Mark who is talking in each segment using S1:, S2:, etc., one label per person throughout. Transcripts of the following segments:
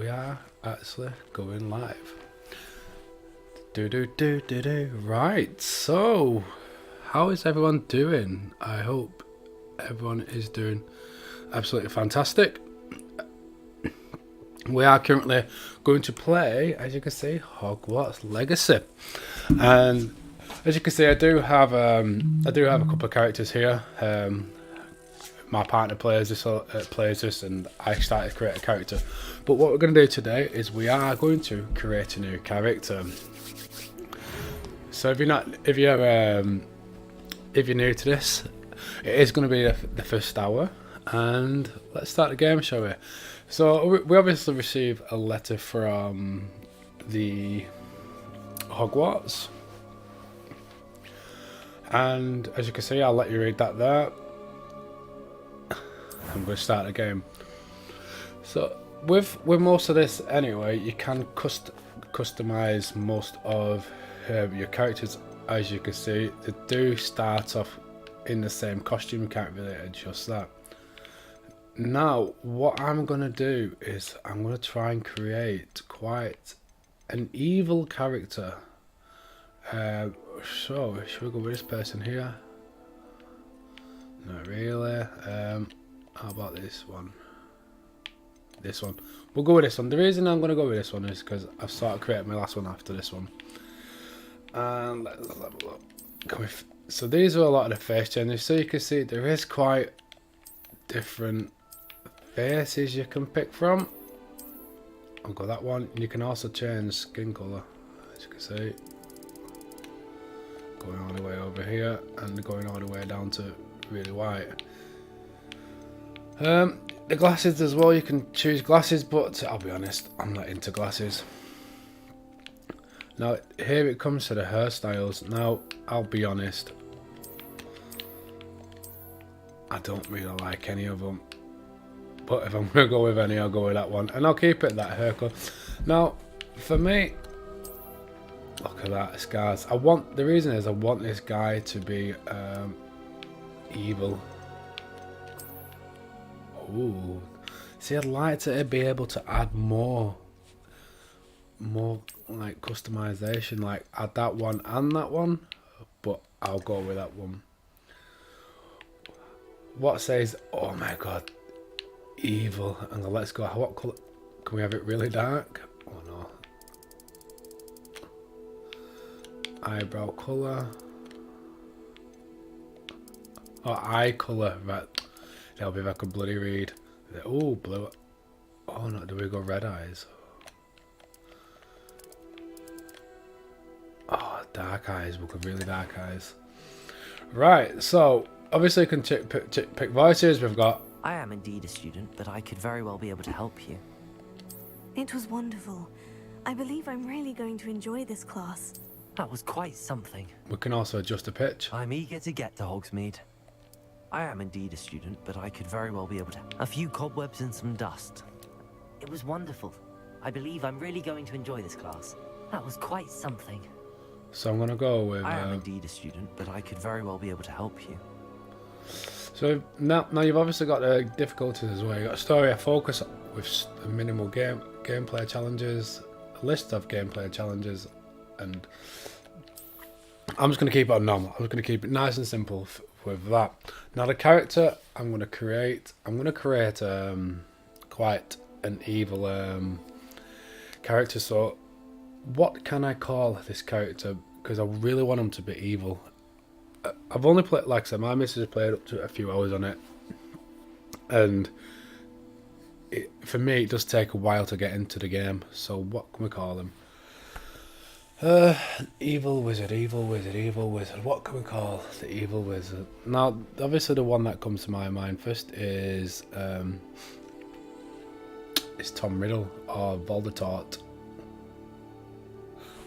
S1: we are actually going live. Do. Right, so how is everyone doing? I hope everyone is doing absolutely fantastic. We are currently going to play, as you can see, Hogwarts Legacy, and as you can see, I do have a couple of characters here. My partner plays this, and I started to create a character. But what we're going to do today is we are going to create a new character. So if you're new to this, it is going to be the first hour, and let's start the game, shall we? So we obviously receive a letter from the Hogwarts, and as you can see, I'll let you read that there. I'm going to start the game. So with most of this anyway, you can customize most of your characters. As you can see, they do start off in the same costume. You can't really adjust that. Now what I'm going to do is I'm going to try and create quite an evil character. So should we go with this person here? Not really. How about this one? This one. We'll go with this one. The reason I'm going to go with this one is because I've sort of created my last one after this one. And let's have a look. So these are a lot of the face changes. So you can see there is quite different faces you can pick from. I'll go that one. You can also change skin colour, as you can see. Going all the way over here and going all the way down to really white. The glasses as well, you can choose glasses, but I'll be honest, I'm not into glasses. Now here it comes to the hairstyles. Now I'll be honest, I don't really like any of them, but if I'm going to go with any, I'll go with that one, and I'll keep it that haircut. Now for me, look at that, scars. The reason is I want this guy to be evil. Ooh. See, I'd like to be able to add more like customization, like add that one and that one, but I'll go with that one. What says, oh my god, evil, and let's go. What color? Can we have it really dark? Oh no. Eyebrow color. Oh, eye color, right. That'll be if I could bloody read. Oh, blue. Oh no, do we go red eyes? Oh, dark eyes. We'll go really dark eyes. Right, so obviously you can pick voices. We've got...
S2: I am indeed a student, but I could very well be able to help you.
S3: It was wonderful. I believe I'm really going to enjoy this class.
S2: That was quite something.
S1: We can also adjust the pitch.
S2: I'm eager to get to Hogsmeade. I am indeed a student, but I could very well be able to... A few cobwebs and some dust. It was wonderful. I believe I'm really going to enjoy this class. That was quite something.
S1: So I'm going to go with...
S2: I am indeed a student, but I could very well be able to help you.
S1: So now you've obviously got the difficulties as well. You've got a story, a focus with minimal gameplay challenges, a list of gameplay challenges, and I'm just going to keep it on normal. I'm just going to keep it nice and simple with that. Now the character I'm going to create quite an evil character. So what can I call this character? Because I really want him to be evil. I've only played, like I said, my missus has played up to a few hours on it, and for me it does take a while to get into the game. So what can we call him? Evil wizard. What can we call the evil wizard? Now, obviously the one that comes to my mind first is Tom Riddle or Voldemort.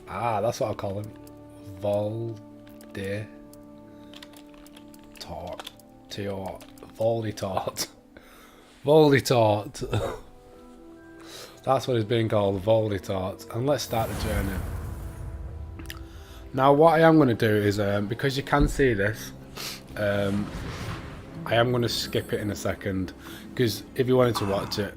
S1: Ah, that's what I'll call him. Voldemort. That's what he's being called, Voldemort. And let's start the journey. Now what I am going to do is, because you can see this, I am going to skip it in a second, because if you wanted to watch it,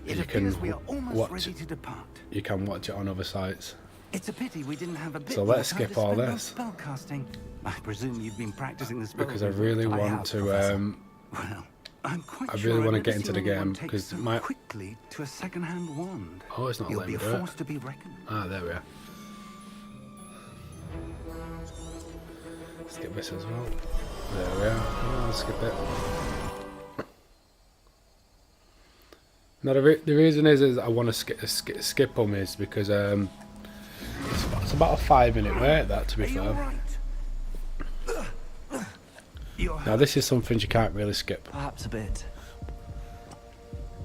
S4: It
S1: you
S4: appears
S1: can
S4: we are almost
S1: watch
S4: ready to depart.
S1: you can watch it on other sites.
S4: It's a pity we didn't have a bit
S1: So
S4: more
S1: let's
S4: time
S1: skip
S4: to
S1: all
S4: spend on
S1: this.
S4: spellcasting. I presume you've been practicing the spells
S1: Because I
S4: before.
S1: really
S4: I
S1: want
S4: have,
S1: to
S4: Professor. Well, I'm quite
S1: I
S4: sure
S1: really
S4: I've
S1: want to
S4: never
S1: get into
S4: seen
S1: the
S4: anyone
S1: game
S4: take
S1: because
S4: so
S1: my
S4: quickly to a second-hand wand.
S1: oh, it's not
S4: You'll
S1: letting
S4: be
S1: me
S4: a
S1: do it.
S4: force to be reckoned.
S1: Ah, there we are. Skip this as well. There we are. Oh, I'll skip it. No, the reason is I want to skip them is because it's about a 5-minute wait. That, to be
S4: Are you all
S1: fair.
S4: right? You're
S1: Now this is something you can't really skip.
S2: Perhaps a bit.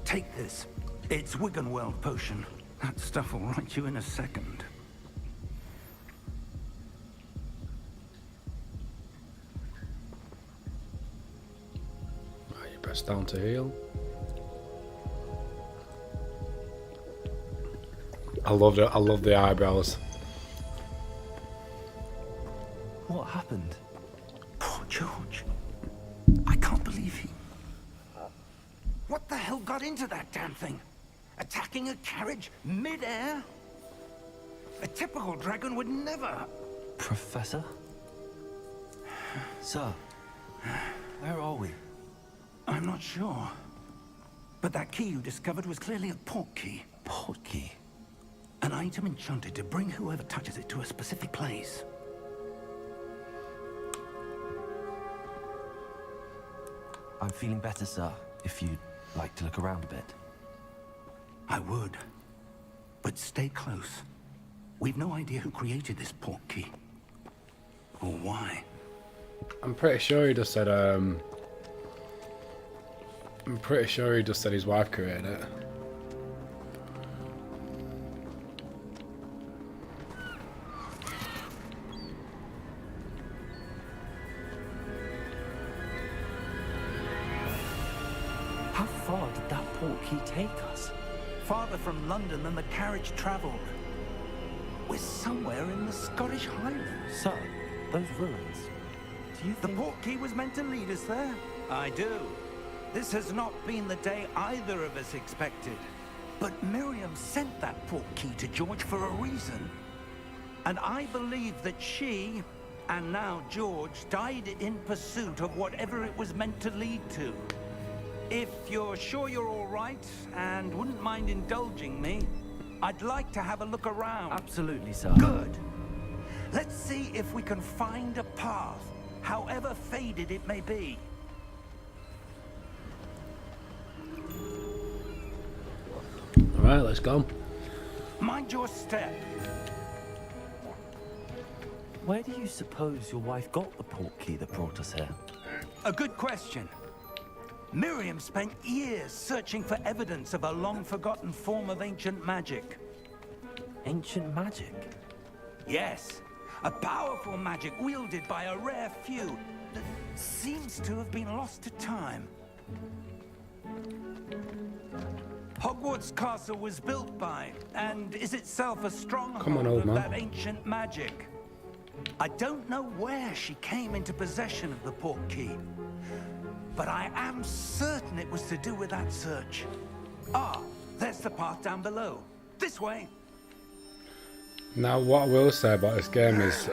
S4: Take this. It's Wiggenweld potion. That stuff will right you in a second.
S1: Right, you press down to heal. I love it. I love the eyebrows.
S2: What happened?
S4: Poor George. I can't believe he... What the hell got into that damn thing? Attacking a carriage mid-air? A typical dragon would never...
S2: Professor? Sir, where are we?
S4: I'm not sure. But that key you discovered was clearly a port key.
S2: Portkey.
S4: An item enchanted to bring whoever touches it to a specific place.
S2: I'm feeling better, sir, if you'd like to look around a bit.
S4: I would. But stay close. We've no idea who created this port key. Or why.
S1: I'm pretty sure he just said his wife created it.
S2: How far did that portkey take us?
S4: Farther from London than the carriage travelled. We're somewhere in the Scottish Highlands.
S2: Sir, those ruins. Do you
S4: The
S2: think...
S4: port key was meant to lead us there? I do. This has not been the day either of us expected. But Miriam sent that port key to George for a reason. And I believe that she, and now George, died in pursuit of whatever it was meant to lead to. If you're sure you're all right, and wouldn't mind indulging me, I'd like to have a look around.
S2: Absolutely, sir.
S4: Good. Let's see if we can find a path, however faded it may be.
S1: Alright, let's go.
S4: Mind your step.
S2: Where do you suppose your wife got the portkey that brought us here?
S4: A good question. Miriam spent years searching for evidence of a long-forgotten form of ancient magic.
S2: Ancient magic?
S4: Yes, a powerful magic wielded by a rare few that seems to have been lost to time. Hogwarts Castle was built by, and is itself a stronghold
S1: Come on, old
S4: of
S1: man.
S4: that ancient magic. I don't know where she came into possession of the portkey, but I am certain it was to do with that search. Ah, there's the path down below. This way.
S1: Now, what I will say about this game is,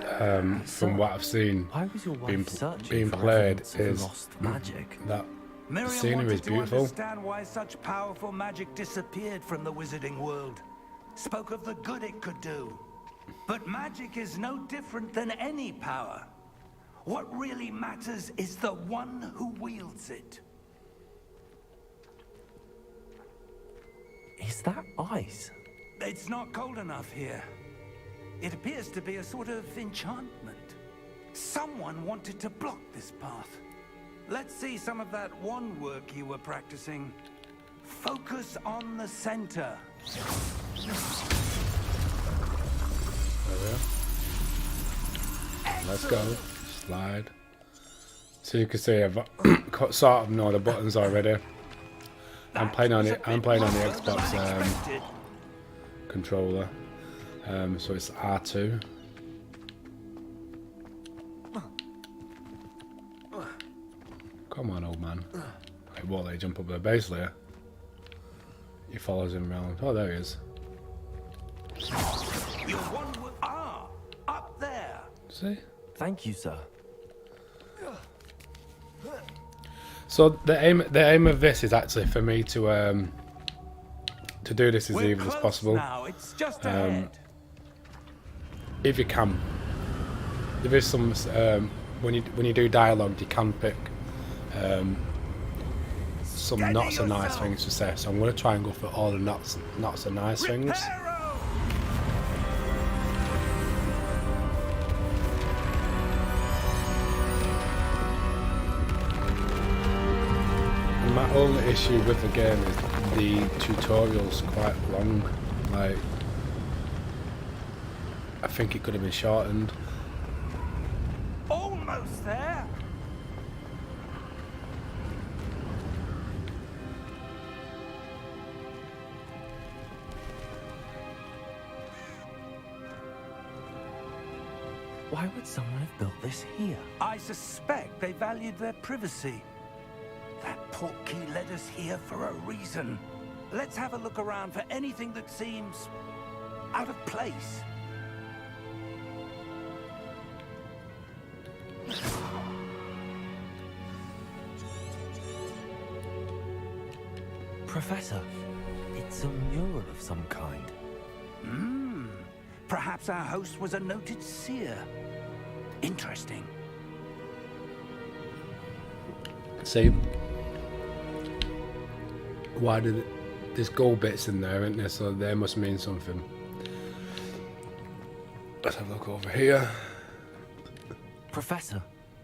S1: from what I've seen,
S2: Why was your wife
S1: being
S2: searching for
S1: played
S2: evidence of
S1: is
S2: lost magic?
S1: that the
S4: Miriam
S1: scenery
S4: wanted
S1: is
S4: to
S1: beautiful.
S4: understand why such powerful magic disappeared from the wizarding world. Spoke of the good it could do. But magic is no different than any power. What really matters is the one who wields it.
S2: Is that ice?
S4: It's not cold enough here. It appears to be a sort of enchantment. Someone wanted to block this path. Let's see some of that wand work you were practicing. Focus on the center.
S1: There we are. Let's go. Slide. So you can see I've sort of know the buttons already. I'm playing on the Xbox controller. So it's R2. Come on, old man. Wait, what? They jump up the base layer. he follows him around. Oh, there he is.
S4: You're one with... Ah! Up there!
S1: See?
S2: Thank you, sir.
S1: So the aim of this is actually for me to do this as
S4: We're
S1: even as
S4: close
S1: possible.
S4: now. It's just ahead.
S1: If you can. There is some when you do dialogue, you can pick some
S4: Steady
S1: not so nice
S4: yourself.
S1: things to say. So I'm going to try and go for all the not so nice things.
S4: Reparo!
S1: And my only issue with the game is the tutorial's quite long. Like, I think it could have been shortened.
S4: Almost there.
S2: Why would someone have built this here?
S4: I suspect they valued their privacy. That portkey led us here for a reason. Let's have a look around for anything that seems out of place.
S2: Professor, it's a mural of some kind.
S4: Perhaps our host was a noted seer. Interesting.
S1: See, why did there's gold bits in there, isn't there? So they must mean something. Let's have a look over here.
S2: Professor,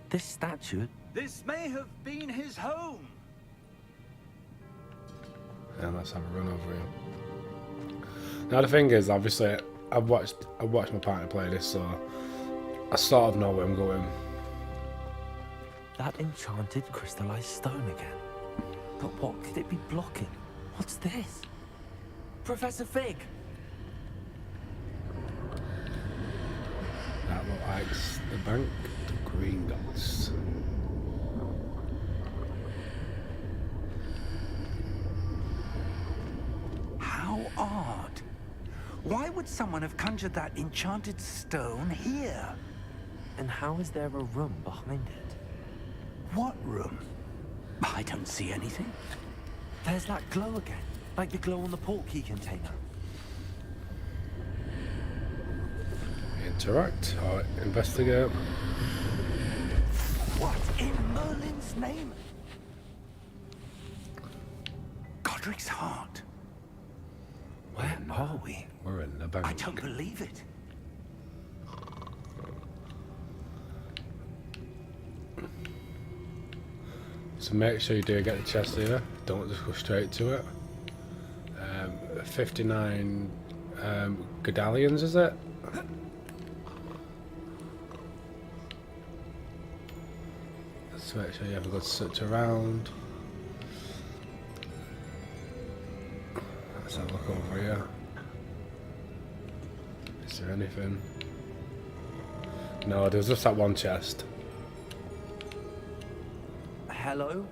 S2: this statue...
S4: This may have been his home.
S1: And let's have a run over here. Now the thing is, obviously, I've watched my partner play this, so I sort of know where I'm going.
S2: That enchanted crystallized stone again. But what could it be blocking? What's this? Professor Fig!
S1: That looks like the bank to Green Dots.
S4: How odd. Why would someone have conjured that enchanted stone here?
S2: And how is there a room behind it?
S4: What room? I don't see anything.
S2: There's that glow again, like the glow on the portkey container.
S1: Interact or investigate.
S4: What in Merlin's name? Godric's heart.
S2: Where are we?
S1: We're in the bank.
S4: I don't believe it.
S1: So make sure you do get the chest here. Don't just go straight to it. 59 Godallions, is it? Let's make sure you have a good search around. Let's have a look over here. Is there anything? No, there's just that one chest.
S2: Hello?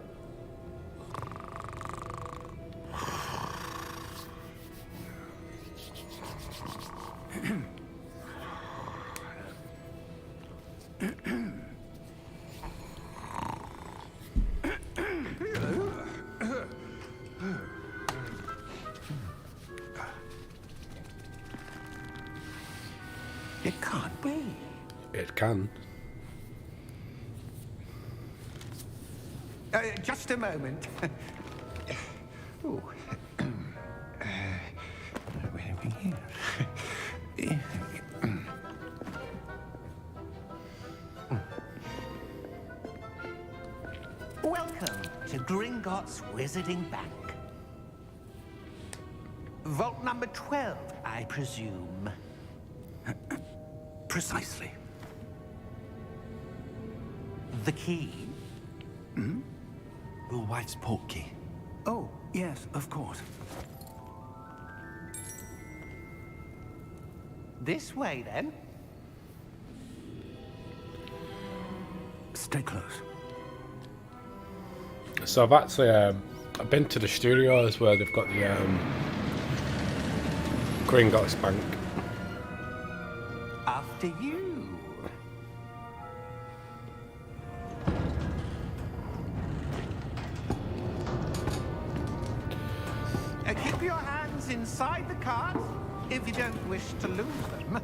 S4: It can't be.
S1: It can.
S5: Just a moment. Ooh. Where are we here?
S4: Welcome to Gringotts Wizarding Bank. Vault number 12, I presume. Precisely. The key?
S2: Your wife's portkey.
S4: Oh, yes, of course.
S5: This way, then.
S4: Stay close.
S1: So I've actually I've been to the studios where they've got the Gringotts Bank.
S5: After you. Keep your hands inside the cart if you don't wish to lose them.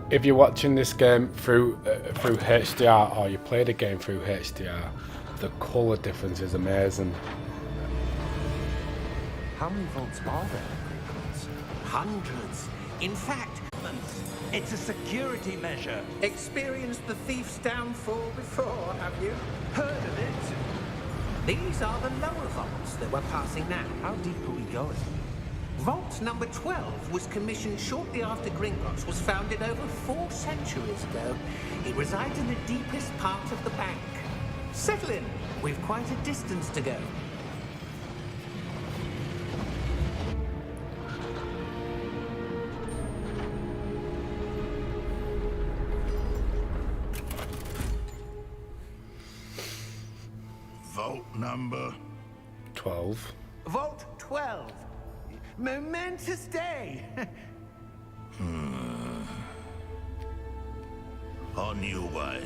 S1: If you're watching this game through HDR, or you played a game through HDR, the colour difference is amazing.
S2: How many vaults are there in Gringotts?
S4: Hundreds. In fact, it's a security measure.
S5: Experienced the thief's downfall before, have you?
S4: Heard of it?
S5: These are the lower vaults that we're passing now.
S2: How deep are we going?
S5: Vault number 12 was commissioned shortly after Gringotts was founded over 4 centuries ago. It resides in the deepest part of the bank. Settle in. We've quite a distance to go.
S6: Vault number.
S1: 12.
S5: Vault 12. Momentous day.
S6: On your way.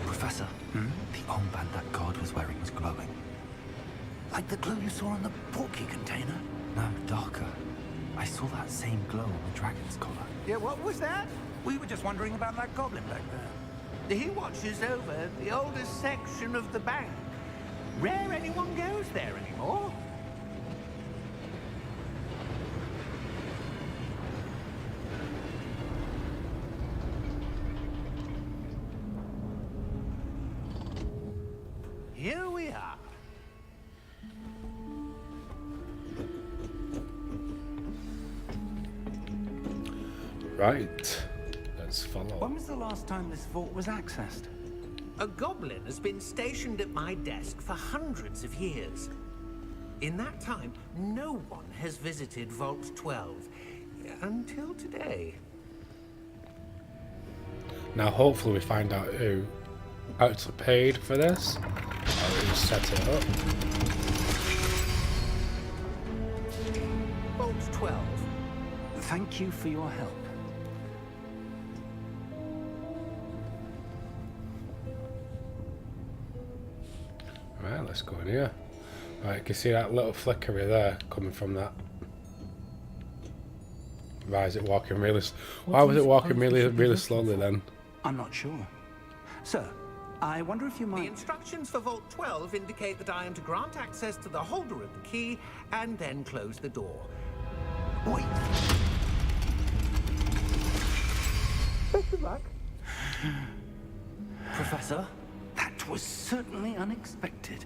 S2: Professor, the armband that guard was wearing was glowing.
S4: Like the glow you saw on the portkey container?
S2: No, darker. I saw that same glow on the dragon's collar.
S5: Yeah, what was that?
S4: We were just wondering about that goblin back there.
S5: He watches over the oldest section of the bank. Rare anyone goes there anymore. Here we are.
S1: Right. Let's follow.
S4: When was the last time this vault was accessed?
S5: A goblin has been stationed at my desk for hundreds of years. In that time, no one has visited Vault 12 until today.
S1: Now, hopefully, we find out who actually paid for this, or who set it up.
S5: Vault 12.
S4: Thank you for your help.
S1: Right, let's go in here. Right, you can see that little flickery there coming from that. Why is it walking really? Why was it walking really slowly then?
S4: I'm not sure. Sir, I wonder if you
S5: The
S4: might...
S5: instructions for Vault 12 indicate that I am to grant access to the holder of the key and then close the door.
S4: Wait!
S5: Best of luck.
S2: Professor?
S4: That was certainly unexpected.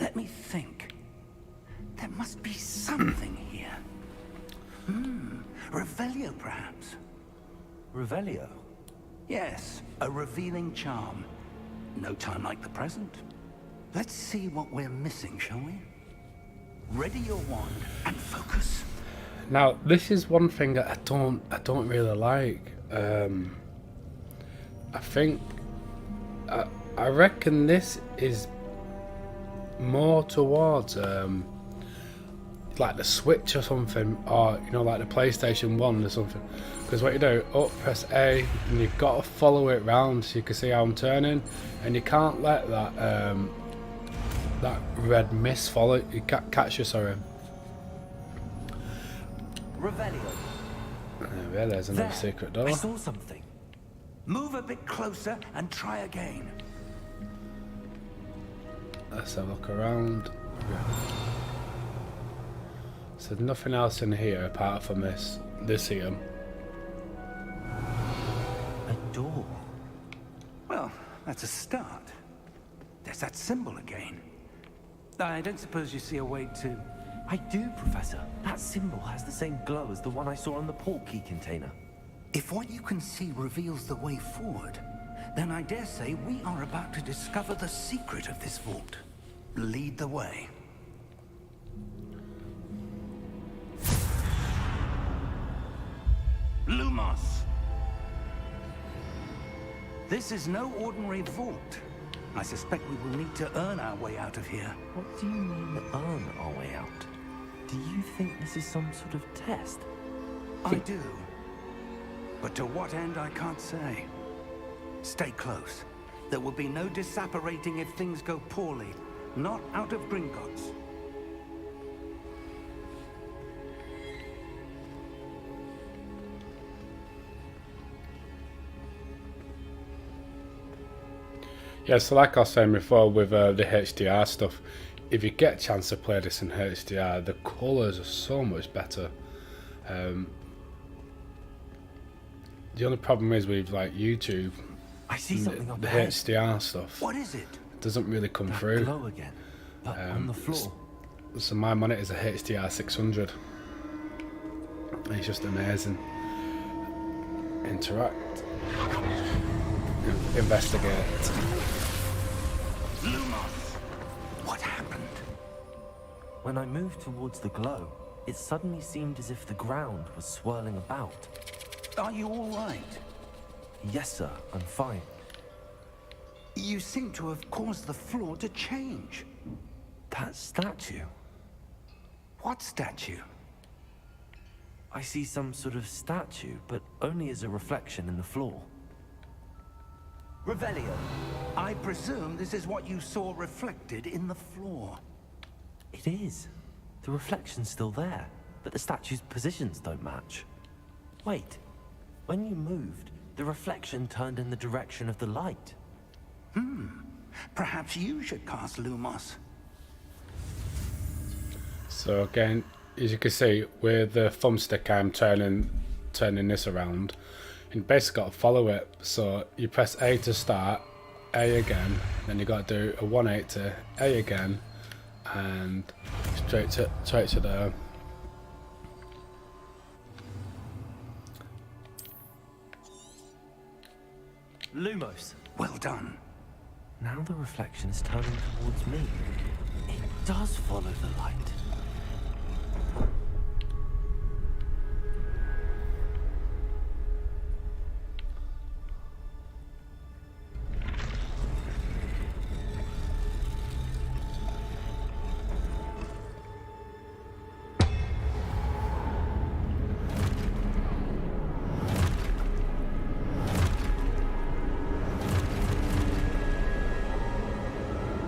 S4: Let me think. There must be something here. Revelio, perhaps?
S2: Revelio?
S4: Yes, a revealing charm. No time like the present. Let's see what we're missing, shall we? Ready your wand and focus.
S1: Now, this is one thing that I don't really like. I think I reckon this is more towards like the Switch or something, or you know, like the PlayStation 1 or something. Because what you do, press A, and you've got to follow it round so you can see how I'm turning, and you can't let that that red mist follow it. You can't catch you, sorry.
S2: Revelio.
S1: There's another
S2: There.
S1: secret door.
S2: I saw something.
S4: Move a bit closer and try again.
S1: Let's have a look around. So there's nothing else in here apart from this here.
S2: A door.
S4: Well, that's a start. There's that symbol again. I don't suppose you see a way to...
S2: I do, Professor. That symbol has the same glow as the one I saw on the portkey container.
S4: If what you can see reveals the way forward, Then I dare say we are about to discover the secret of this vault. Lead the way. Lumos! This is no ordinary vault. I suspect we will need to earn our way out of here.
S2: What do you mean, earn our way out? Do you think this is some sort of test?
S4: I do. But to what end, I can't say. Stay close. There will be no disapparating if things go poorly. Not out of Gringotts.
S1: Yeah, so like I was saying before with the HDR stuff, if you get a chance to play this in HDR, the colours are so much better. The only problem is with like YouTube,
S2: I see something up
S1: the
S2: ahead.
S1: HDR stuff
S4: What is it?
S1: doesn't really come
S2: That
S1: through.
S2: glow again, but on the floor.
S1: So my monitor is a HDR 600. It's just amazing. Interact. Investigate.
S4: Lumos! What happened?
S2: When I moved towards the glow, it suddenly seemed as if the ground was swirling about.
S4: Are you all right?
S2: Yes, sir, I'm fine.
S4: You seem to have caused the floor to change.
S2: That statue.
S4: What statue?
S2: I see some sort of statue, but only as a reflection in the floor. Revelio.
S4: I presume this is what you saw reflected in the floor.
S2: It is. The reflection's still there, but the statue's positions don't match. Wait. When you moved, the reflection turned in the direction of the light.
S4: Perhaps you should cast Lumos.
S1: So again, as you can see, with the thumbstick I'm turning this around. You basically got to follow it. So you press A to start, A again, then you got to do a 180, A again, and straight to there.
S2: Lumos.
S4: Well done.
S2: Now the reflection is turning towards me. It does follow the light.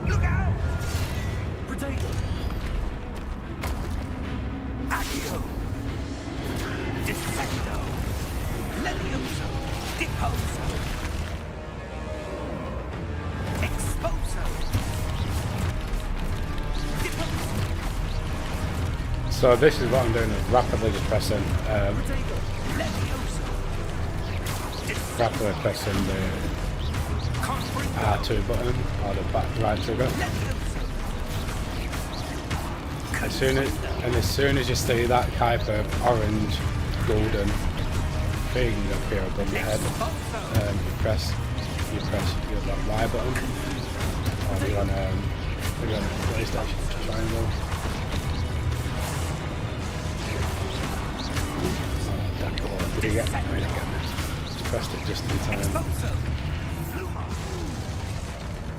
S4: Look out!
S2: Potato!
S4: Accio! Descendo! Levioso! Deposo! Exposo! Deposo!
S1: So this is what I'm doing, is rapidly just pressing,
S4: Potato! Levioso!
S1: rapidly pressing the
S4: Comprendo!
S1: R2 button or the right trigger. As soon as you see that type of orange, golden thing appear above your head, you press your Y button, or you're on PlayStation triangle. Oh, did you get it? Just pressed it just in time.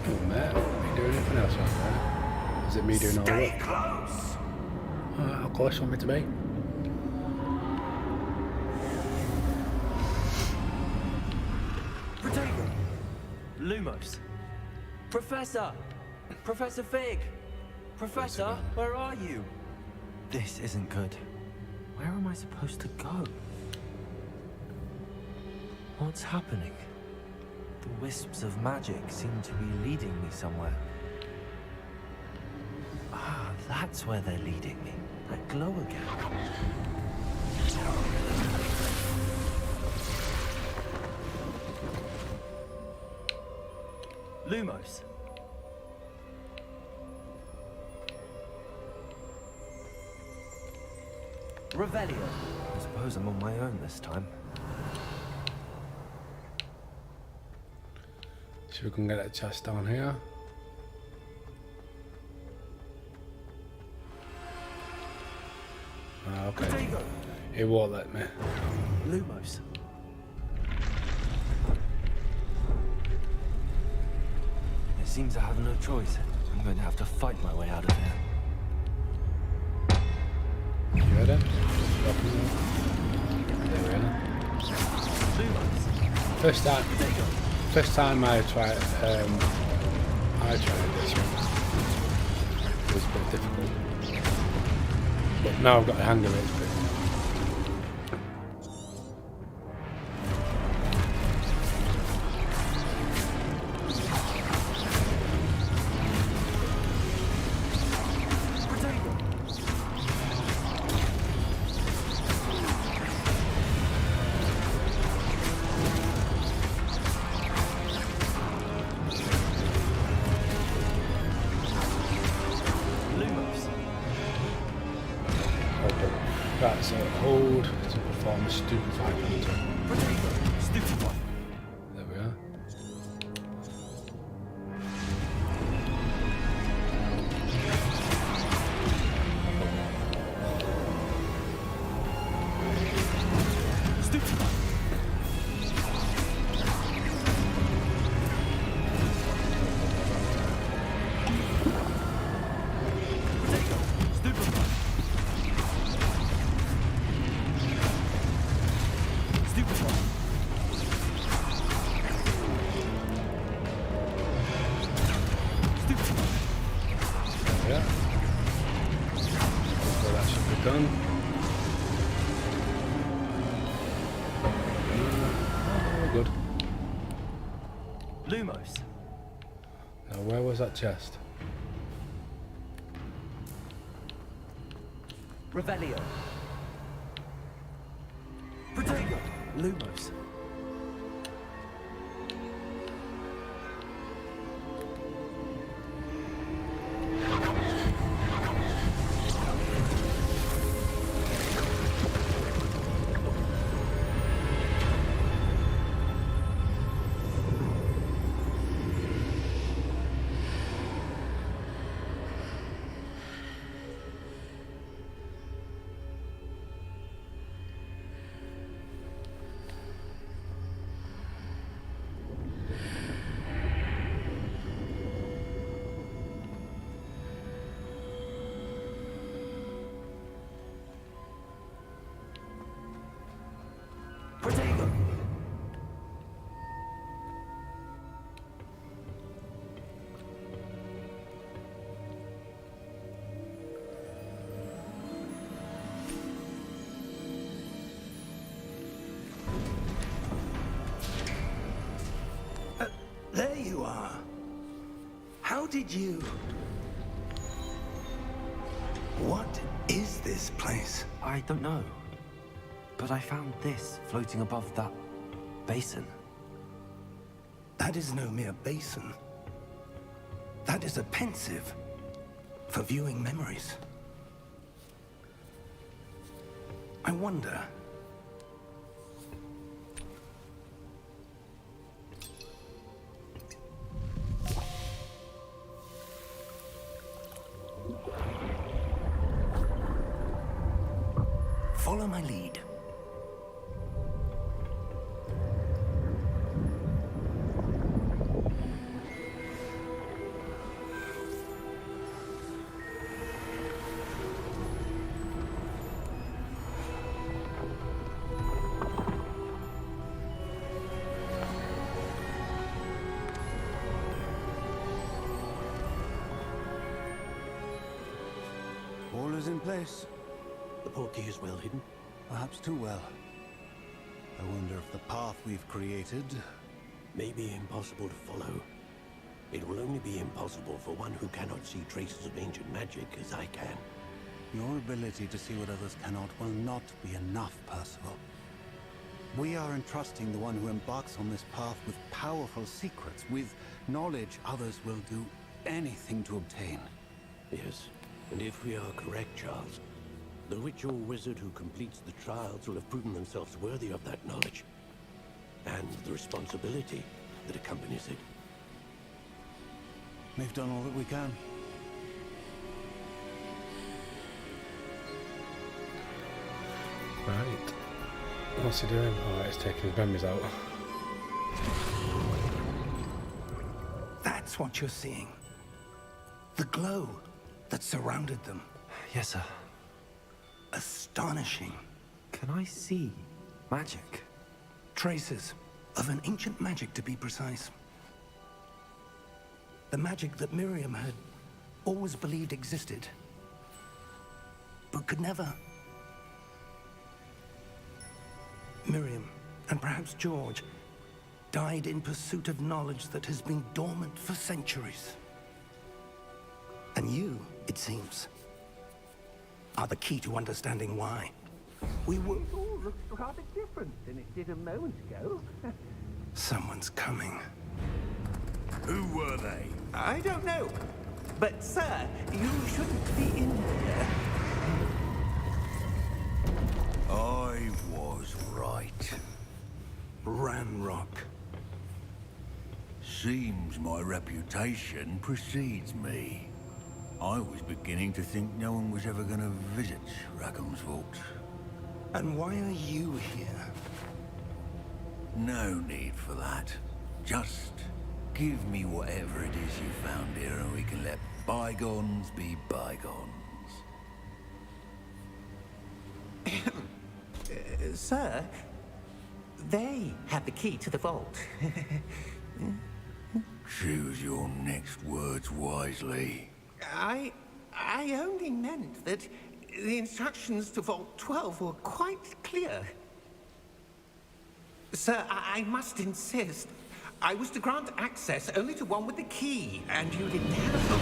S1: Oh man, are you doing anything else right there? Is it me doing all
S4: Stay
S1: that?
S4: close!
S1: How close do you want me to be?
S2: Potato! Lumos. Professor! Professor Fig! Professor, where are you? This isn't good. Where am I supposed to go? What's happening? The wisps of magic seem to be leading me somewhere. Ah, that's where they're leading me. That glow again. Lumos. Revelio. I suppose I'm on my own this time.
S1: See if we can get that chest down here. Ah, okay.
S2: Protego!
S1: It won't let me.
S2: Lumos. It seems I have no choice. I'm going to have to fight my way out of here.
S1: You heard it? There we are.
S2: Lumos.
S1: First time I tried this one. It was a bit difficult. But now I've got the hang of it, it's pretty. Right, so hold to perform a stupefy counter.
S2: Stupefy.
S1: There we are.
S2: Stupefy.
S1: Yeah. So that should be done. Oh, good.
S2: Lumos.
S1: Now, where was that chest?
S2: Revelio. Protego. Lumos. Protego.
S4: There you are. How did you... What is this place?
S2: I don't know. But I found this floating above that basin.
S4: That is no mere basin. That is a pensive for viewing memories. I wonder... Follow my lead.
S7: All is in place.
S8: The portkey is well hidden.
S7: Perhaps too well. I wonder if the path we've created...
S8: May be impossible to follow. It will only be impossible for one who cannot see traces of ancient magic as I can.
S7: Your ability to see what others cannot will not be enough, Percival. We are entrusting the one who embarks on this path with powerful secrets, with knowledge others will do anything to obtain.
S8: Yes, and if we are correct, Charles, the witch or wizard who completes the trials will have proven themselves worthy of that knowledge. And the responsibility that accompanies it.
S7: We've done all that we can.
S1: Right. What's he doing? Oh, he's taking his memories out.
S4: That's what you're seeing. The glow that surrounded them.
S2: Yes, sir.
S4: Astonishing.
S2: Can I see magic?
S4: Traces of an ancient magic, to be precise. The magic that Miriam had always believed existed, but could never. Miriam, and perhaps George, died in pursuit of knowledge that has been dormant for centuries. And you, it seems, are the key to understanding why.
S5: We will all look rather different than it did a moment ago.
S4: Someone's coming.
S6: Who were they?
S5: I don't know. But, sir, you shouldn't be in here.
S6: I was right.
S4: Ranrock.
S6: Seems my reputation precedes me. I was beginning to think no one was ever going to visit Rackham's vault.
S4: And why are you here?
S6: No need for that. Just give me whatever it is you found here and we can let bygones be bygones.
S5: Sir, they have the key to the vault.
S6: Choose your next words wisely.
S5: I only meant that the instructions to Vault 12 were quite clear. Sir, I must insist. I was to grant access only to one with the key, and you didn't have them.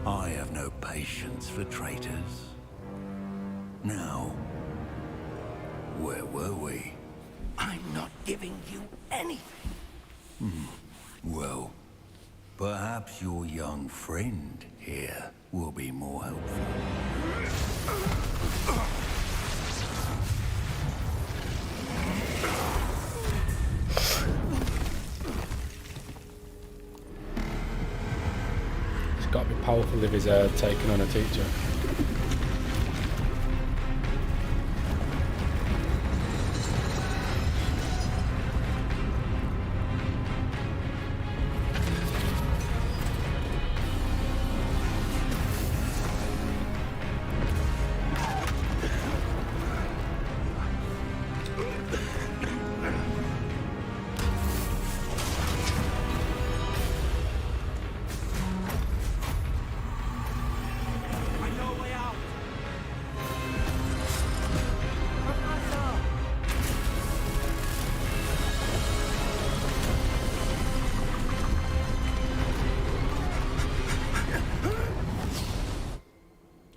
S6: I have no patience for traitors. Now, where were we?
S4: I'm not giving you anything.
S6: Well, perhaps your young friend here will be more helpful.
S1: It's got to be powerful if he's taking on a teacher.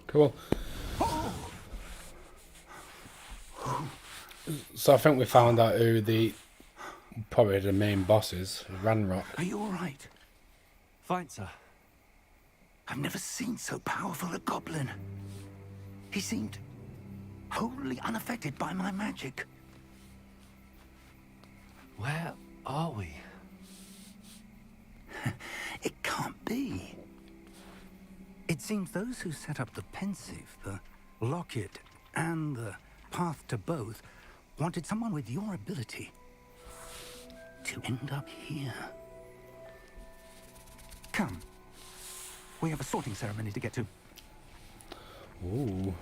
S1: Cool. So I think we found out who probably the main boss is, Ranrock.
S4: Are you all right?
S2: Fine, sir.
S4: I've never seen so powerful a goblin. He seemed wholly unaffected by my magic.
S2: Where are we?
S4: It can't be. It seems those who set up the pensive, the locket, and the path to both wanted someone with your ability to end up here. Come. We have a sorting ceremony to get to.
S1: Ooh.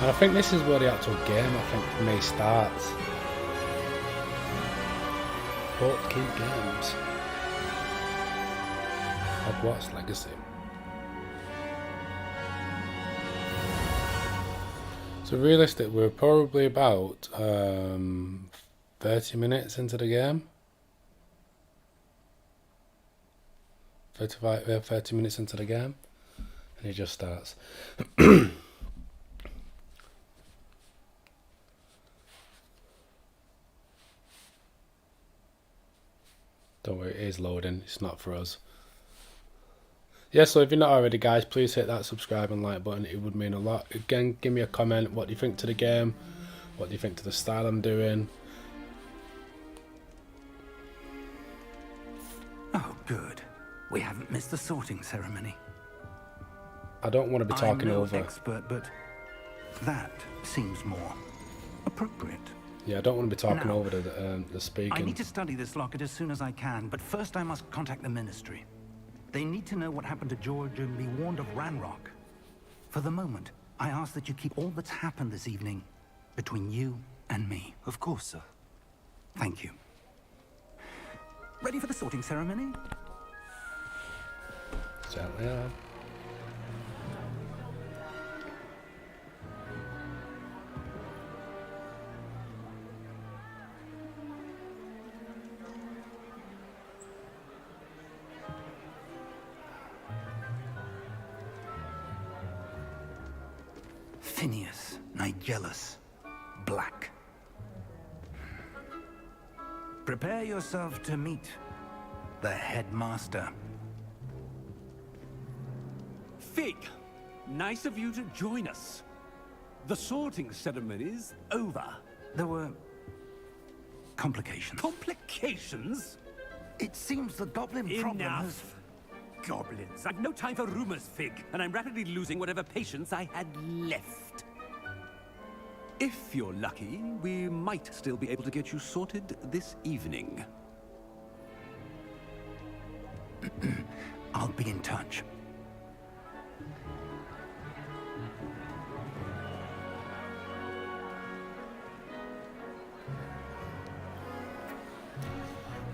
S1: And I think this is where the actual game, I think, for me starts. Portkey Games. Hogwarts Legacy. So realistic, we're probably about 30 minutes into the game. 30 minutes into the game, and it just starts. Don't worry, it is loading. It's not for us. Yeah, so if you're not already, guys, please hit that subscribe and like button. It would mean a lot. Again, give me a comment. What do you think to the game? What do you think to the style I'm doing?
S4: Oh, good. We haven't missed the sorting ceremony.
S1: I don't want to be talking
S4: I'm no
S1: over.
S4: expert, but that seems more appropriate.
S1: Yeah, I don't want to be talking
S4: Now,
S1: over the speaking.
S4: I need to study this locket as soon as I can, but first I must contact the Ministry. They need to know what happened to George and be warned of Ranrock. For the moment, I ask that you keep all that's happened this evening between you and me.
S9: Of course, sir.
S4: Thank you. Ready for the sorting ceremony?
S1: Certainly are.
S4: Phineas, Nigellus, Black. Prepare yourself to meet the headmaster.
S8: Fig, nice of you to join us. The sorting ceremony's over.
S4: There were complications.
S8: Complications?
S4: It seems the goblin problem has...
S8: Enough. Goblins. I've no time for rumors, Fig, and I'm rapidly losing whatever patience I had left. If you're lucky, we might still be able to get you sorted this evening.
S4: I'll be in touch.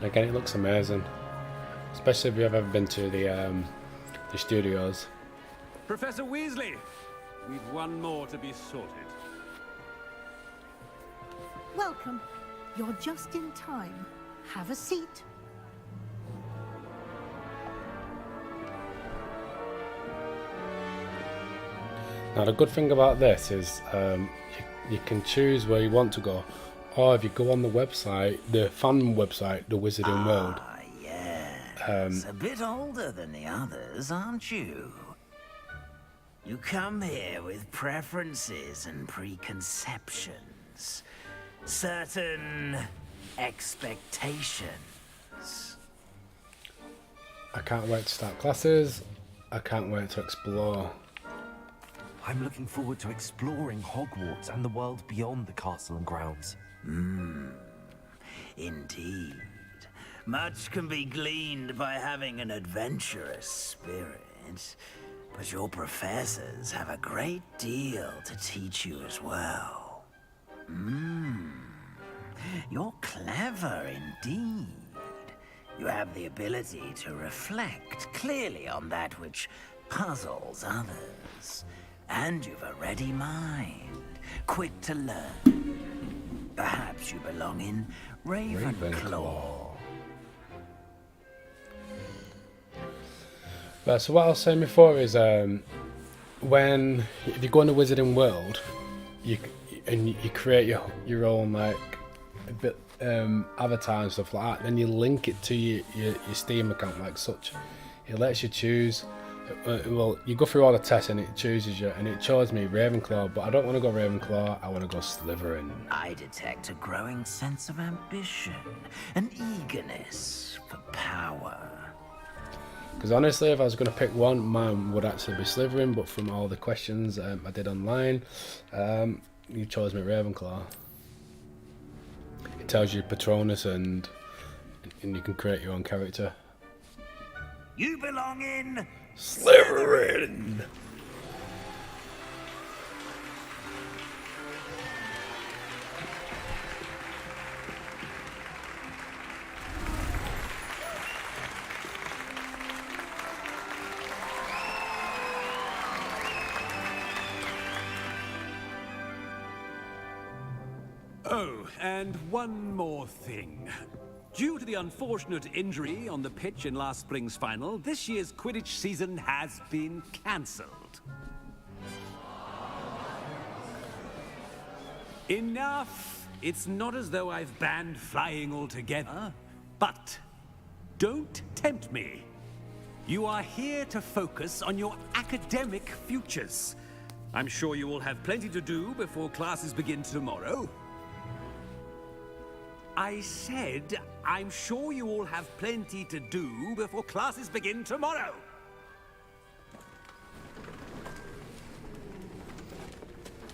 S1: Again, it looks amazing, especially if you've ever been to the studios.
S8: Professor Weasley, we've one more to be sorted.
S10: Welcome. You're just in time. Have a seat.
S1: Now the good thing about this is you can choose where you want to go, or if you go on the website, the fan website, the Wizarding World.
S11: Yes. A bit older than the others, aren't you? You come here with preferences and preconceptions. Certain expectations.
S1: I can't wait to start classes. I can't wait to explore.
S9: I'm looking forward to exploring Hogwarts and the world beyond the castle and grounds.
S11: Indeed. Much can be gleaned by having an adventurous spirit, but your professors have a great deal to teach you as well. You're clever indeed. You have the ability to reflect clearly on that which puzzles others. And you've a ready mind, quick to learn. Perhaps you belong in Ravenclaw.
S1: Right, so what I was saying before is if you go in the Wizarding World, you create your own like a bit avatar and stuff like that. Then you link it to your Steam account like such. It lets you choose. Well, you go through all the tests and it chooses you, and it chose me Ravenclaw, but I don't want to go Ravenclaw. I want to go Slytherin.
S11: I detect a growing sense of ambition, an eagerness for power.
S1: Because honestly, if I was going to pick one, mine would actually be Slytherin, but from all the questions I did online, you chose me Ravenclaw. It tells you Patronus and you can create your own character.
S11: You belong in
S1: Slytherin!
S8: Oh, and one more thing. Due to the unfortunate injury on the pitch in last spring's final, this year's Quidditch season has been cancelled. Enough! It's not as though I've banned flying altogether, but don't tempt me. You are here to focus on your academic futures. I'm sure you will have plenty to do before classes begin tomorrow. I said, I'm sure you all have plenty to do before classes begin tomorrow.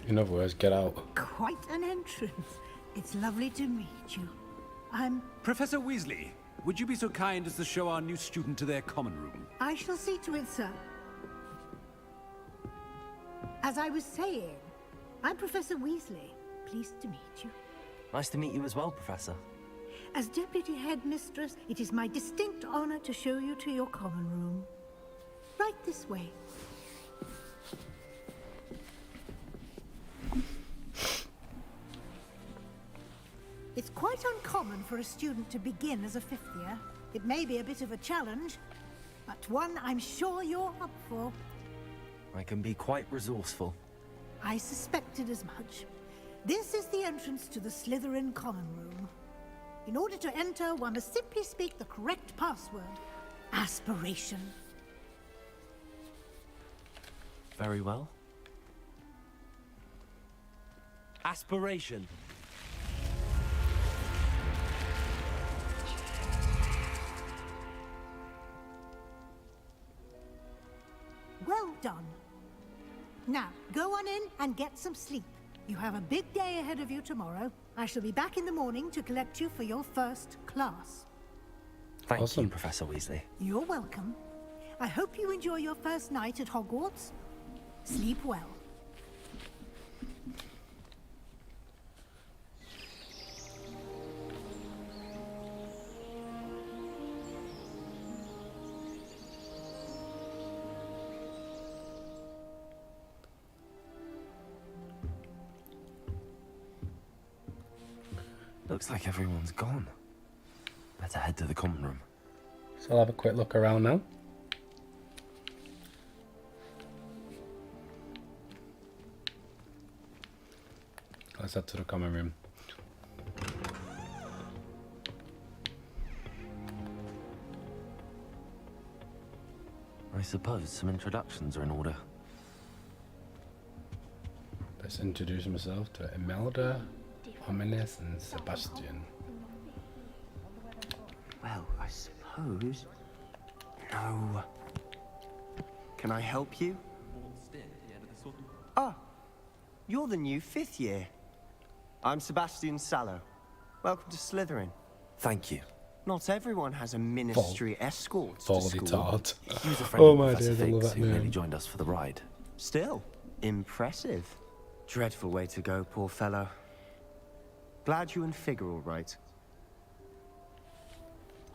S1: In other words, get out.
S10: Quite an entrance. It's lovely to meet you. I'm...
S8: Professor Weasley, would you be so kind as to show our new student to their common room?
S10: I shall see to it, sir. As I was saying, I'm Professor Weasley. Pleased to meet you.
S2: Nice to meet you as well, Professor.
S10: As Deputy Headmistress, it is my distinct honor to show you to your common room. Right this way. It's quite uncommon for a student to begin as a fifth year. It may be a bit of a challenge, but one I'm sure you're up for.
S2: I can be quite resourceful.
S10: I suspected as much. This is the entrance to the Slytherin common room. In order to enter, one must simply speak the correct password. Aspiration.
S2: Very well. Aspiration.
S10: Well done. Now, go on in and get some sleep. You have a big day ahead of you tomorrow. I shall be back in the morning to collect you for your first class.
S2: Thank
S1: Awesome.
S2: you, Professor Weasley.
S10: You're welcome. I hope you enjoy your first night at Hogwarts. Sleep well.
S2: Looks like everyone's gone. Better head to the common room.
S1: So I'll have a quick look around now. Let's head to the common room.
S2: I suppose some introductions are in order.
S1: Let's introduce myself to Imelda, Ominous, and Sebastian.
S12: Well, I suppose... No. Can I help you? Ah, you're the new fifth year. I'm Sebastian Sallow. Welcome to Slytherin.
S2: Thank you.
S12: Not everyone has a ministry escort to
S1: Folly
S12: school.
S1: tart.
S2: He was a friend
S1: Oh
S2: of
S1: my
S2: Professor
S1: days, I love
S2: Fig's
S1: that
S2: who nearly
S1: name.
S2: joined us for the ride.
S12: Still, impressive. Dreadful way to go, poor fellow. Glad you and Fig are all right.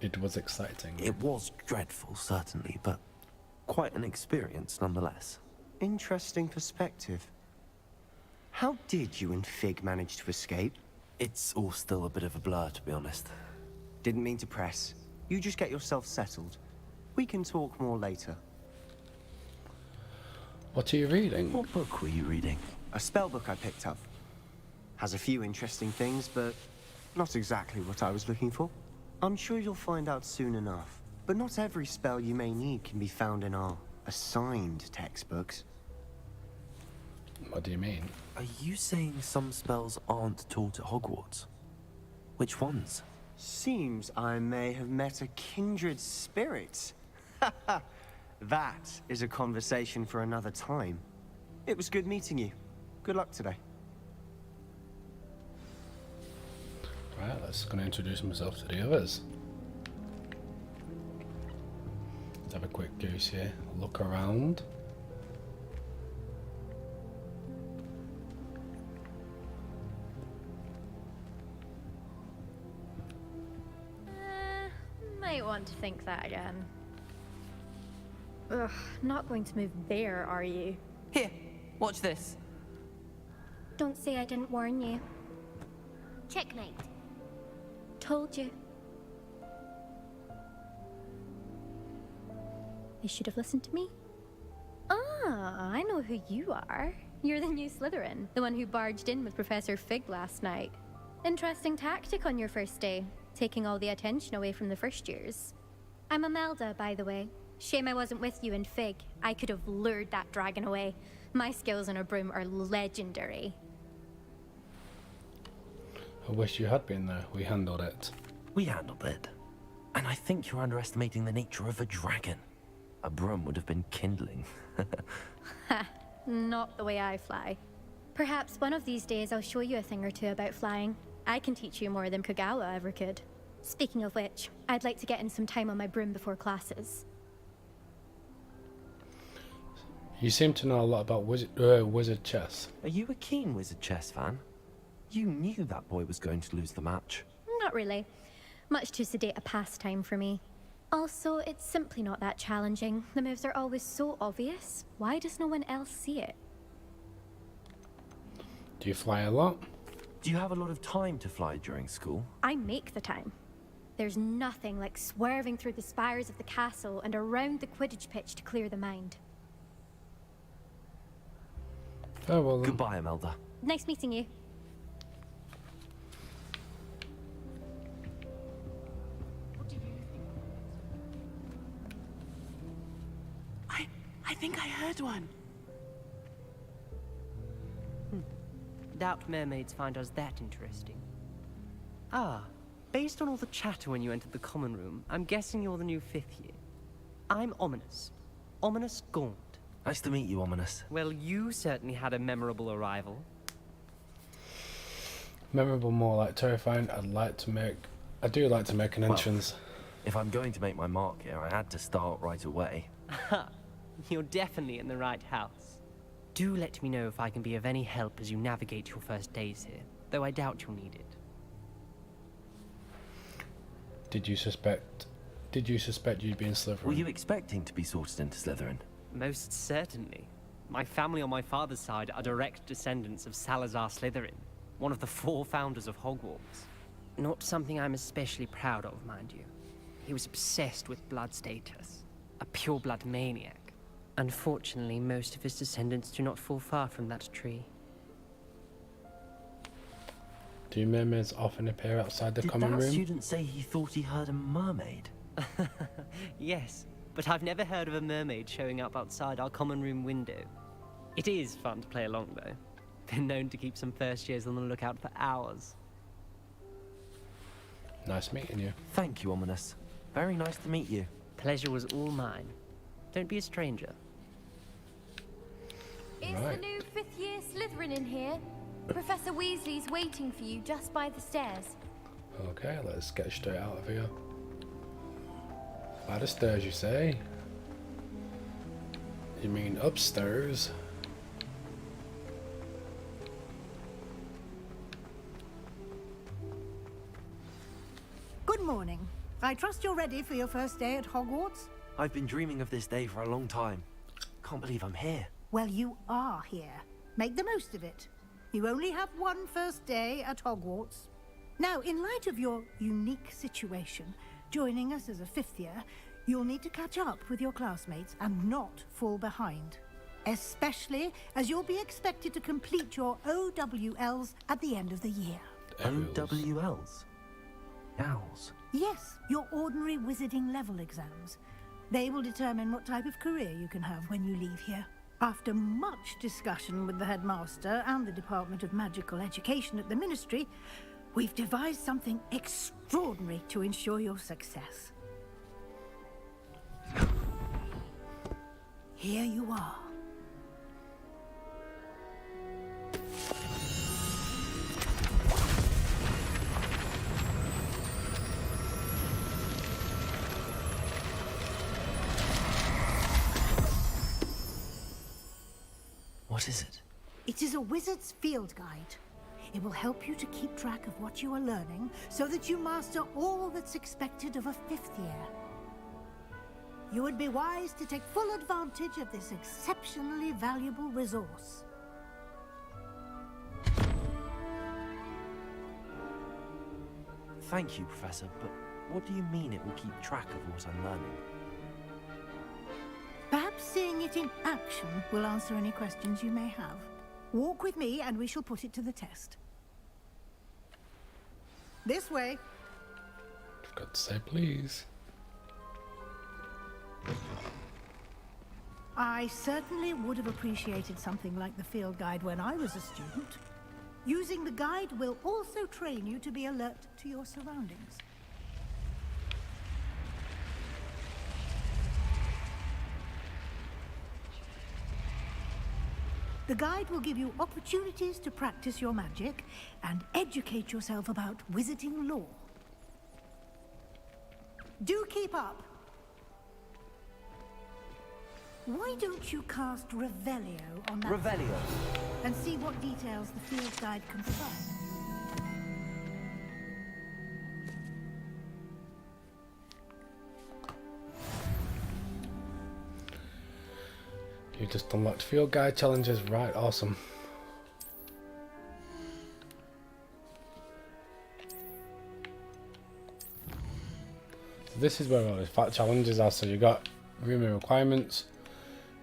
S1: It was exciting.
S2: It was dreadful, certainly, but quite an experience nonetheless.
S12: Interesting perspective. How did you and Fig manage to escape?
S2: It's all still a bit of a blur, to be honest.
S12: Didn't mean to press. You just get yourself settled. We can talk more later.
S1: What are you reading?
S2: What book were you reading?
S12: A spell book I picked up. Has a few interesting things, but not exactly what I was looking for. I'm sure you'll find out soon enough. But not every spell you may need can be found in our assigned textbooks.
S1: What do you mean?
S2: Are you saying some spells aren't taught at Hogwarts? Which ones?
S12: Seems I may have met a kindred spirit. That is a conversation for another time. It was good meeting you. Good luck today.
S1: Right, let's go and introduce myself to the others. Let's have a quick goose here. Look around.
S13: Might want to think that again. Ugh, not going to move there, are you?
S14: Here, watch this.
S15: Don't say I didn't warn you.
S14: Checkmate.
S13: Told you. You should have listened to me. Ah, I know who you are. You're the new Slytherin, the one who barged in with Professor Fig last night. Interesting tactic on your first day, taking all the attention away from the first years. I'm Imelda, by the way. Shame I wasn't with you in Fig. I could have lured that dragon away. My skills on a broom are legendary.
S1: I wish you had been there. We handled it.
S9: We handled it. And I think you're underestimating the nature of a dragon. A broom would have been kindling.
S13: Ha, not the way I fly. Perhaps one of these days I'll show you a thing or two about flying. I can teach you more than Kogawa ever could. Speaking of which, I'd like to get in some time on my broom before classes.
S1: You seem to know a lot about wizard chess.
S9: Are you a keen wizard chess fan? You knew that boy was going to lose the match.
S13: Not really. Much too sedate a pastime for me. Also, it's simply not that challenging. The moves are always so obvious. Why does no one else see it?
S1: Do you fly a lot?
S9: Do you have a lot of time to fly during school?
S13: I make the time. There's nothing like swerving through the spires of the castle and around the Quidditch pitch to clear the mind.
S1: Oh, well then.
S9: Goodbye, Imelda.
S13: Nice meeting you.
S15: I think I heard one.
S16: Doubt mermaids find us that interesting. Ah, based on all the chatter when you entered the common room, I'm guessing you're the new 5th year. I'm Ominous. Ominous Gaunt.
S9: Nice to meet you, Ominous.
S16: Well, you certainly had a memorable arrival.
S1: Memorable, more like terrifying. I do like to make an entrance.
S9: If I'm going to make my mark here, I had to start right away.
S16: You're definitely in the right house. Do let me know if I can be of any help as you navigate your first days here, though I doubt you'll need it.
S1: Did you suspect you'd be in Slytherin?
S9: Were you expecting to be sorted into Slytherin?
S16: Most certainly. My family on my father's side are direct descendants of Salazar Slytherin, one of the 4 founders of Hogwarts. Not something I'm especially proud of, mind you. He was obsessed with blood status, a pure-blood maniac. Unfortunately, most of his descendants do not fall far from that tree.
S1: Do mermaids often appear outside the common room?
S9: Did that student say he thought he heard a mermaid?
S16: Yes, but I've never heard of a mermaid showing up outside our common room window. It is fun to play along, though. Been known to keep some first years on the lookout for hours.
S1: Nice meeting you.
S9: Thank you, Ominous. Very nice to meet you.
S16: Pleasure was all mine. Don't be a stranger.
S14: Is the new 5th year Slytherin in here? Professor Weasley's waiting for you just by the stairs.
S1: Okay, let's get straight out of here. By the stairs, you say? You mean upstairs?
S10: Good morning. I trust you're ready for your first day at Hogwarts?
S9: I've been dreaming of this day for a long time. Can't believe I'm here.
S10: Well, you are here. Make the most of it. You only have one first day at Hogwarts. Now, in light of your unique situation, joining us as a 5th year, you'll need to catch up with your classmates and not fall behind. Especially as you'll be expected to complete your OWLs at the end of the year.
S9: OWLs? Owls?
S10: Yes, your ordinary wizarding level exams. They will determine what type of career you can have when you leave here. After much discussion with the headmaster and the Department of Magical Education at the Ministry, we've devised something extraordinary to ensure your success. Here you are.
S9: What is it?
S10: It is a wizard's field guide. It will help you to keep track of what you are learning so that you master all that's expected of a 5th year. You would be wise to take full advantage of this exceptionally valuable resource.
S9: Thank you, Professor, but what do you mean it will keep track of what I'm learning?
S10: Perhaps seeing it in action will answer any questions you may have. Walk with me and we shall put it to the test. This way.
S1: I've got to say please.
S10: I certainly would have appreciated something like the field guide when I was a student. Using the guide will also train you to be alert to your surroundings. The guide will give you opportunities to practice your magic and educate yourself about wizarding lore. Do keep up. Why don't you cast Revelio on that
S2: Revelio.
S10: and see what details the field guide confirms?
S1: You just unlocked field guide challenges, right? Awesome. So this is where all the fact challenges are. So you got room and requirements,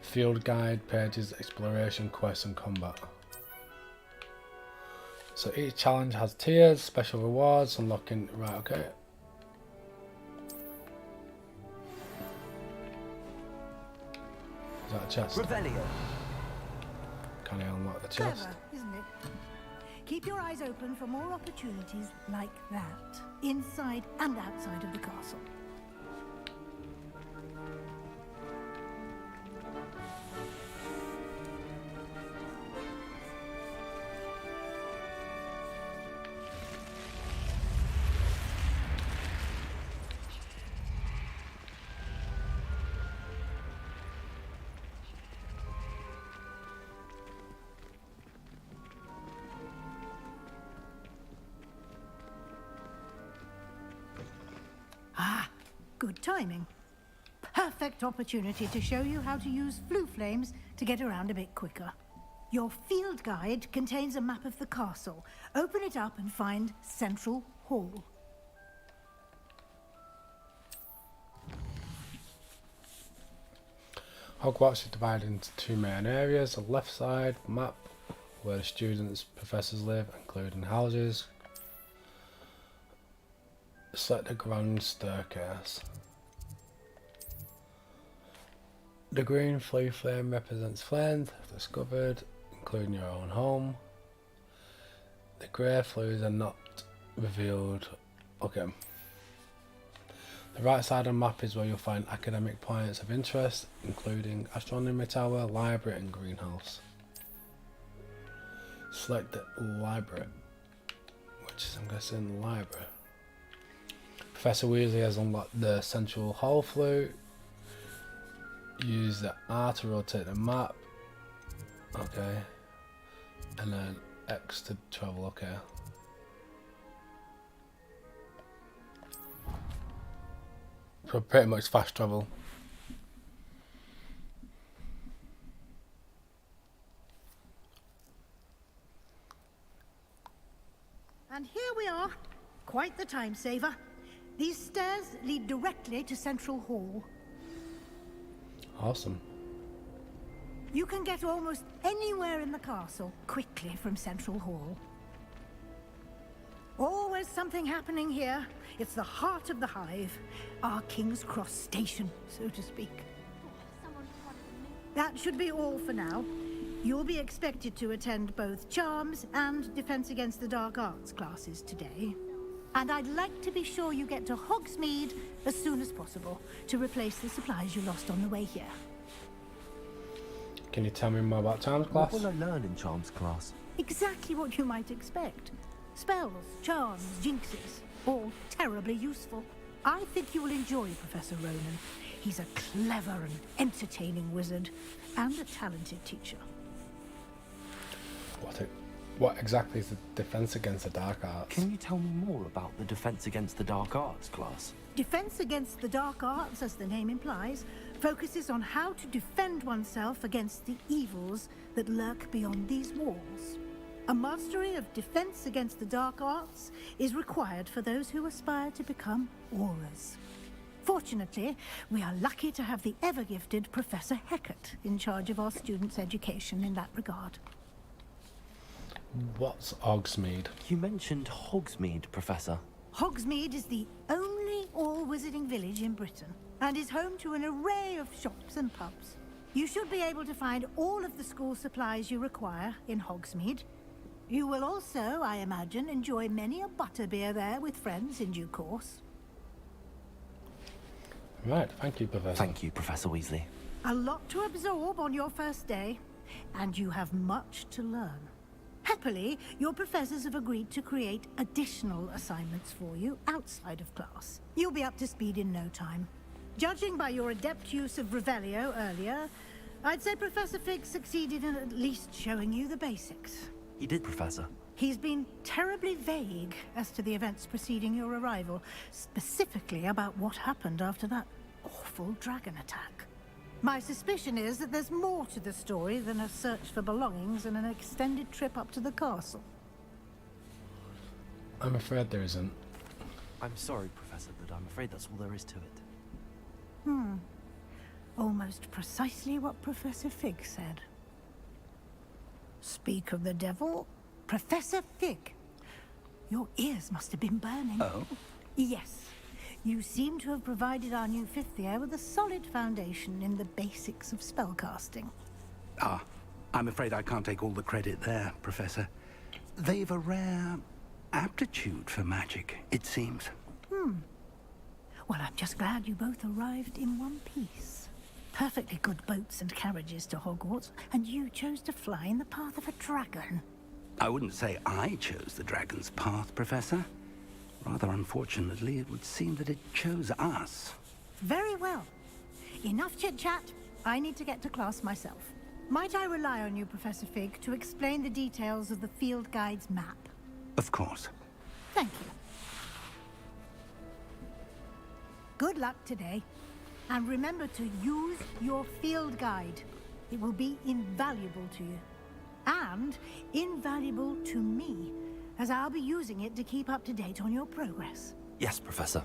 S1: field guide pages, exploration, quests, and combat. So each challenge has tiers, special rewards, unlocking. Right, okay. Is that a chest?
S2: Revelio.
S1: Can I unlock the chest?
S10: Clever, isn't it? Keep your eyes open for more opportunities like that, inside and outside of the castle. Ah, good timing. Perfect opportunity to show you how to use flue flames to get around a bit quicker. Your field guide contains a map of the castle. Open it up and find Central Hall.
S1: Hogwarts is divided into two main areas. The left side map, where the students, professors live, including houses. Select the grand staircase. The green flue flame represents flames discovered, including your own home. The grey flues are not revealed. Okay. The right side of the map is where you'll find academic points of interest, including Astronomy Tower, Library, and Greenhouse. Select the library, which is, I'm guessing, the library. Professor Weasley has unlocked the Central Hall flute. Use the R to rotate the map. Okay. And then X to travel, okay. So pretty much fast travel.
S10: And here we are. Quite the time saver. These stairs lead directly to Central Hall.
S1: Awesome.
S10: You can get almost anywhere in the castle quickly from Central Hall. Always something happening here. It's the heart of the hive. Our King's Cross station, so to speak. That should be all for now. You'll be expected to attend both Charms and Defense Against the Dark Arts classes today. And I'd like to be sure you get to Hogsmeade as soon as possible to replace the supplies you lost on the way here.
S1: Can you tell me more about Charms class?
S9: What will I learn in Charms class?
S10: Exactly what you might expect. Spells, charms, jinxes, all terribly useful. I think you will enjoy Professor Ronan. He's a clever and entertaining wizard, and a talented teacher.
S1: What exactly is the Defense Against the Dark Arts?
S9: Can you tell me more about the Defense Against the Dark Arts class?
S10: Defense Against the Dark Arts, as the name implies, focuses on how to defend oneself against the evils that lurk beyond these walls. A mastery of defense against the dark arts is required for those who aspire to become Aurors. Fortunately, we are lucky to have the ever-gifted Professor Hecat in charge of our students' education in that regard.
S1: What's Hogsmeade?
S9: You mentioned Hogsmeade, Professor.
S10: Hogsmeade is the only all-wizarding village in Britain and is home to an array of shops and pubs. You should be able to find all of the school supplies you require in Hogsmeade. You will also, I imagine, enjoy many a butterbeer there with friends in due course.
S1: Right, thank you, Professor.
S9: Thank you, Professor Weasley.
S10: A lot to absorb on your first day, and you have much to learn. Happily, your professors have agreed to create additional assignments for you outside of class. You'll be up to speed in no time. Judging by your adept use of Revelio earlier, I'd say Professor Fig succeeded in at least showing you the basics.
S9: He did, Professor.
S10: He's been terribly vague as to the events preceding your arrival, specifically about what happened after that awful dragon attack. My suspicion is that there's more to the story than a search for belongings and an extended trip up to the castle.
S1: I'm afraid there isn't.
S9: I'm sorry, Professor, but I'm afraid that's all there is to it.
S10: Almost precisely what Professor Fig said. Speak of the devil, Professor Fig. Your ears must have been burning.
S4: Oh?
S10: Yes. You seem to have provided our new fifth year with a solid foundation in the basics of spellcasting.
S4: Ah, I'm afraid I can't take all the credit there, Professor. They've a rare aptitude for magic, it seems.
S10: Well, I'm just glad you both arrived in one piece. Perfectly good boats and carriages to Hogwarts, and you chose to fly in the path of a dragon.
S4: I wouldn't say I chose the dragon's path, Professor. Rather unfortunately, it would seem that it chose us.
S10: Very well. Enough chit-chat. I need to get to class myself. Might I rely on you, Professor Fig, to explain the details of the field guide's map?
S4: Of course.
S10: Thank you. Good luck today. And remember to use your field guide. It will be invaluable to you. And invaluable to me, as I'll be using it to keep up to date on your progress.
S9: Yes, Professor.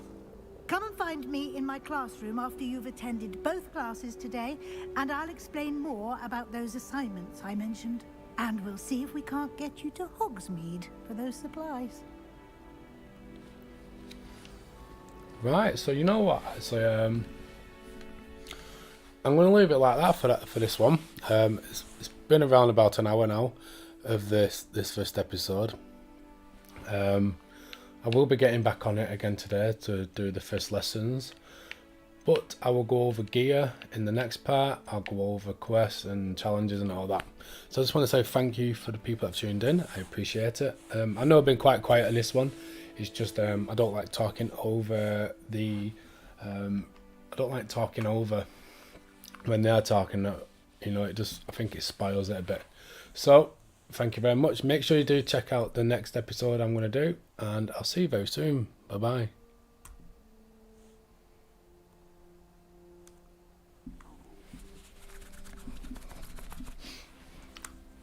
S10: Come and find me in my classroom after you've attended both classes today, and I'll explain more about those assignments I mentioned. And we'll see if we can't get you to Hogsmeade for those supplies.
S1: Right, so you know what? So I'm going to leave it like that for this one. It's been around about an hour now of this first episode. I will be getting back on it again today to do the first lessons, but I will go over gear in the next part. I'll go over quests and challenges and all that. So I just want to say thank you for the people that have tuned in. I appreciate it. I know I've been quite quiet on this one. It's just I don't like talking over the I don't like talking over when they're talking. You know, I think it spoils it a bit. So thank you very much. Make sure you do check out the next episode I'm going to do, and I'll see you very soon. Bye bye.